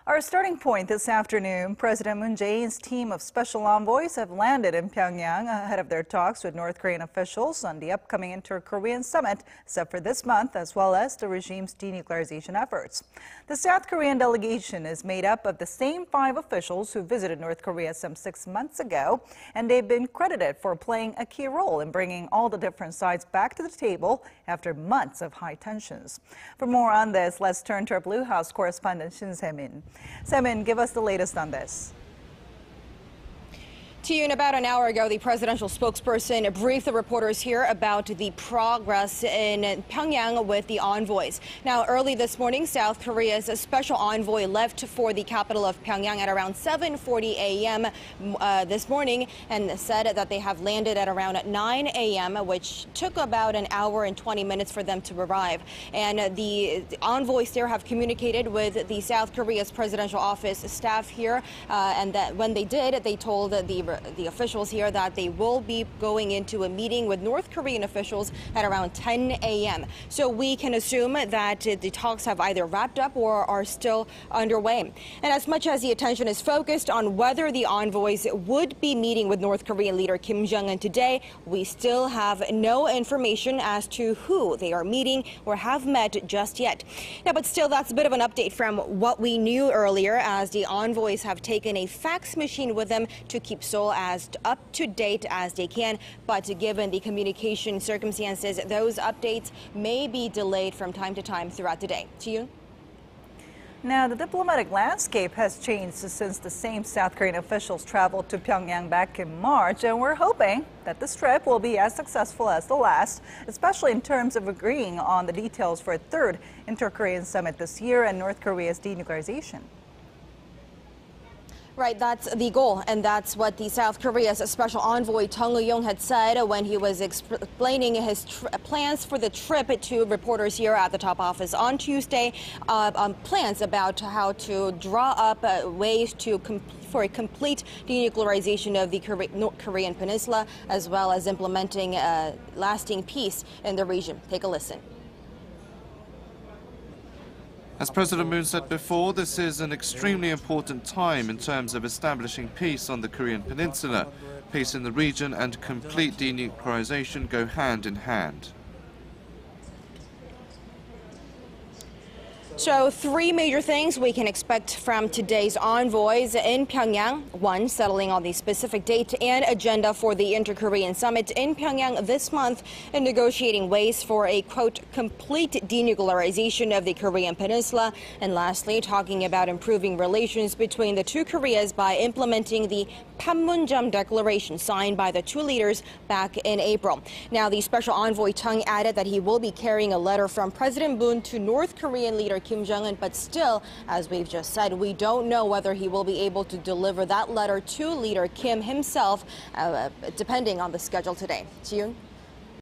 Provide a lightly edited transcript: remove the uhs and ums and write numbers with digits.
Our starting point this afternoon, President Moon Jae-in's team of special envoys have landed in Pyongyang ahead of their talks with North Korean officials on the upcoming inter-Korean summit set for this month, as well as the regime's denuclearization efforts. The South Korean delegation is made up of the same 5 officials who visited North Korea some 6 months ago, and they've been credited for playing a key role in bringing all the different sides back to the table after months of high tensions. For more on this, let's turn to our Blue House correspondent Shin Se-min. Semin, give us the latest on this. To you, about an hour ago, the presidential spokesperson briefed the reporters here about the progress in Pyongyang with the envoys. Now, early this morning, South Korea's special envoy left for the capital of Pyongyang at around 7:40 a.m. This morning and said that they have landed at around 9 a.m., which took about an hour and 20 minutes for them to arrive. And the envoys there have communicated with the South Korea's presidential office staff here, and that when they did, they told the officials here that they will be going into a meeting with North Korean officials at around 10 a.m. So we can assume that the talks have either wrapped up or are still underway. And as much as the attention is focused on whether the envoys would be meeting with North Korean leader Kim Jong-un today, we still have no information as to who they are meeting or have met just yet. Now, but still, that's a bit of an update from what we knew earlier, as the envoys have taken a fax machine with them to keep Seoul as up to date as they can. But given the communication circumstances, those updates may be delayed from time to time throughout the day. To you. Now, the diplomatic landscape has changed since the same South Korean officials traveled to Pyongyang back in March, and we're hoping that this trip will be as successful as the last, especially in terms of agreeing on the details for a third inter-Korean summit this year and North Korea's denuclearization. Right, that's the goal, and that's what the South Korea's special envoy Chung Eui-yong had said when he was explaining his plans for the trip to reporters here at the top office on Tuesday. Plans about how to draw up ways for a complete denuclearization of the Korean peninsula, as well as implementing lasting peace in the region. Take a listen. As President Moon said before, this is an extremely important time in terms of establishing peace on the Korean peninsula. Peace in the region and complete denuclearization go hand in hand. So 3 major things we can expect from today's envoys in Pyongyang. 1, settling on the specific date and agenda for the inter-Korean summit in Pyongyang this month and negotiating ways for a, quote, complete denuclearization of the Korean peninsula. And lastly, talking about improving relations between the two Koreas by implementing the Panmunjom Declaration signed by the two leaders back in April. Now, the special envoy Chung added that he will be carrying a letter from President Moon to North Korean leader Kim Jong-un, but still, as we've just said, we don't know whether he will be able to deliver that letter to leader Kim himself, depending on the schedule today. Ji-yoon?